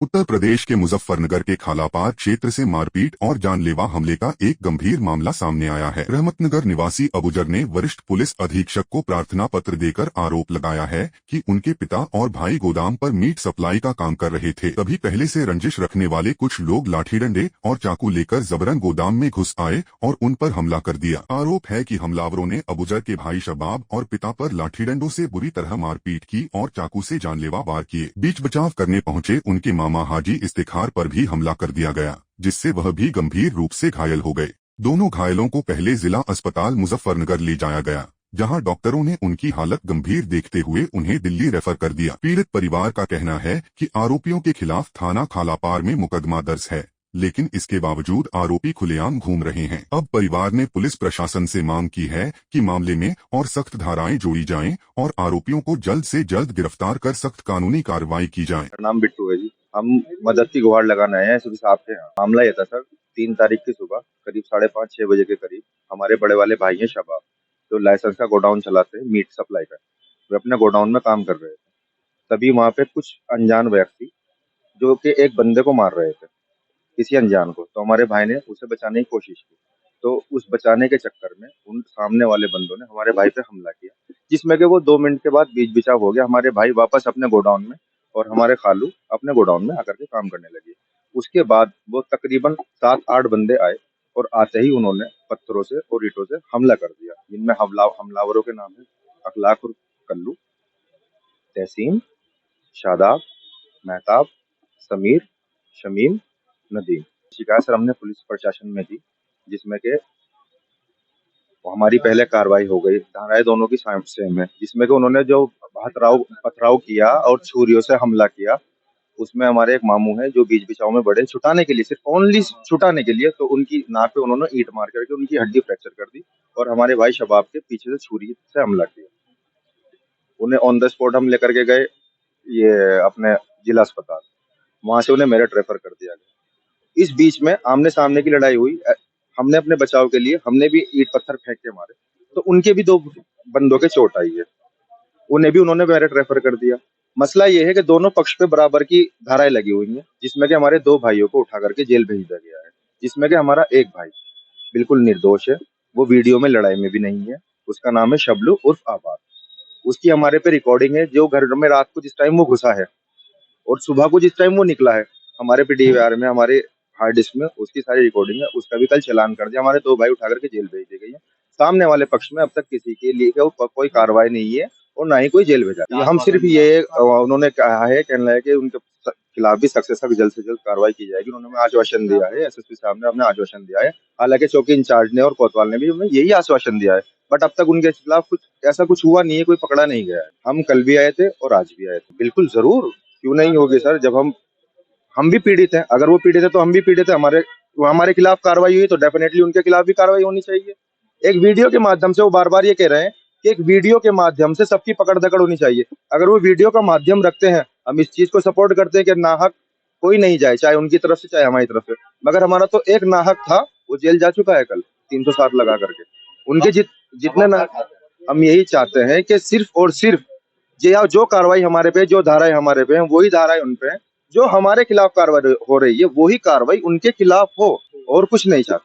उत्तर प्रदेश के मुजफ्फरनगर के खालापार क्षेत्र से मारपीट और जानलेवा हमले का एक गंभीर मामला सामने आया है। रहमतनगर निवासी अबुजर ने वरिष्ठ पुलिस अधीक्षक को प्रार्थना पत्र देकर आरोप लगाया है कि उनके पिता और भाई गोदाम पर मीट सप्लाई का काम कर रहे थे। तभी पहले से रंजिश रखने वाले कुछ लोग लाठी डंडे और चाकू लेकर जबरन गोदाम में घुस आए और उन पर हमला कर दिया। आरोप है कि हमलावरों ने अबुजर के भाई शबाब और पिता पर लाठी डंडों से बुरी तरह मारपीट की और चाकू से जानलेवा वार किए। बीच बचाव करने पहुंचे उनके मामा हाजी इफ्तिखार पर भी हमला कर दिया गया, जिससे वह भी गंभीर रूप से घायल हो गए। दोनों घायलों को पहले जिला अस्पताल मुजफ्फरनगर ले जाया गया, जहां डॉक्टरों ने उनकी हालत गंभीर देखते हुए उन्हें दिल्ली रेफर कर दिया। पीड़ित परिवार का कहना है कि आरोपियों के खिलाफ थाना खालापार में मुकदमा दर्ज है, लेकिन इसके बावजूद आरोपी खुलेआम घूम रहे हैं। अब परिवार ने पुलिस प्रशासन से मांग की है कि मामले में और सख्त धाराएं जोड़ी जाएं और आरोपियों को जल्द से जल्द गिरफ्तार कर सख्त कानूनी कार्रवाई की जाए। मेरा नाम बिट्टू है जी। हम मदद की गुहार लगाने आए हैं एसपी साहब के यहाँ। मामला ये था सर, 3 तारीख की सुबह करीब 5:30-6 बजे के करीब हमारे बड़े वाले भाई हैं शबाब, जो लाइसेंस का गोडाउन चलाते हैं मीट सप्लाई का। वे अपने गोडाउन में काम कर रहे थे। तभी वहाँ पे कुछ अनजान व्यक्ति जो कि एक बंदे को मार रहे थे, किसी अनजान को। तो हमारे भाई ने उसे बचाने की कोशिश की, तो उस बचाने के चक्कर में उन सामने वाले बंदों ने हमारे भाई पे हमला किया, जिसमें कि वो 2 मिनट के बाद बीच बिचाव हो गया। हमारे भाई वापस अपने गोडाउन में और हमारे खालू अपने गोडाउन में आकर के काम करने लगे। उसके बाद वो तकरीबन 7-8 बंदे आए और आते ही उन्होंने पत्थरों से और ईंटों से हमला कर दिया, जिनमें हमलावरों के नाम है अखलाक उर्फ कल्लू, तहसीन, शादाब, मेहताब, समीर, शमीम, नदीम। शिकायत सर हमने पुलिस प्रशासन में दी, जिसमें के हमारी पहले कार्रवाई हो गई। धाराएं दोनों की सेम है, जिसमें कि उन्होंने जो पथराव किया और छुरियों से हमला किया, उसमें हमारे एक मामू हैं जो बीच बिचाव में बड़े छुटाने के लिए, सिर्फ ओनली छुटाने के लिए, तो उनकी नाक पे उन्होंने ईंट मार करके उनकी हड्डी फ्रैक्चर कर दी और हमारे भाई शबाब के पीछे से छुरी से हमला किया। उन्हें ऑन द स्पॉट हम लेकर के गए ये अपने जिला अस्पताल, वहां से उन्हें मेरठ रेफर कर दिया गया। इस बीच में आमने सामने की लड़ाई हुई। हमने अपने बचाव के लिए हमने भी ईंट पत्थर फेंक के मारे, तो उनके भी 2 बंदों के चोट आई है, उन्हें भी उन्होंने मेरठ रेफर कर दिया। मसला ये है कि दोनों पक्ष पे बराबर की धाराएं लगी हुई हैं, जिसमें कि हमारे 2 भाइयों को उठा करके जेल भेज दिया गया है, जिसमें कि हमारा एक भाई बिल्कुल निर्दोष है, वो वीडियो में लड़ाई में भी नहीं है। उसका नाम है शबलू उर्फ आबाद। उसकी हमारे पे रिकॉर्डिंग है, जो घर में रात को जिस टाइम वो घुसा है और सुबह को जिस टाइम वो निकला है, हमारे पे डीवीआर में, हमारे हार्ड डिस्क में उसकी सारी रिकॉर्डिंग है। उसका भी कल चालान कर दिया। हमारे 2 भाई उठा करके जेल भेज दी गई है। सामने वाले पक्ष में अब तक किसी के लिए कोई कार्रवाई नहीं है और ना ही कोई जेल भेजा। हम सिर्फ ये उन्होंने कहा है, कहना है कि उनके खिलाफ भी सख्त से सख्त जल्द से जल्द कार्रवाई की जाएगी। उन्होंने आश्वासन दिया है, एसएसपी साहब ने अपने आश्वासन दिया है। हालांकि चौकी इंचार्ज ने और कोतवाल ने भी हमें यही आश्वासन दिया है, बट अब तक उनके खिलाफ कुछ हुआ नहीं है, कोई पकड़ा नहीं गया है। हम कल भी आए थे और आज भी आए थे। बिल्कुल जरूर, क्यों नहीं होगी सर, जब हम भी पीड़ित हैं। अगर वो पीड़ित है तो हम भी पीड़ित है। हमारे खिलाफ कार्रवाई हुई तो डेफिनेटली उनके खिलाफ भी कार्रवाई होनी चाहिए। एक वीडियो के माध्यम से वो बार बार ये कह रहे हैं कि एक वीडियो के माध्यम से सबकी पकड़ दकड़ होनी चाहिए। अगर वो वीडियो का माध्यम रखते हैं, हम इस चीज को सपोर्ट करते हैं कि नाहक कोई नहीं जाए, चाहे उनकी तरफ से चाहे हमारी तरफ से। मगर हमारा तो एक नाहक था, वो जेल जा चुका है कल 307 लगा करके। उनके जितने ना, हम यही चाहते हैं कि सिर्फ और सिर्फ जो कार्रवाई हमारे पे, जो धाराएं हमारे पे हैं, वही धाराएं उन पे हैं। जो हमारे खिलाफ कार्रवाई हो रही है, वही कार्रवाई उनके खिलाफ हो, और कुछ नहीं चाहते।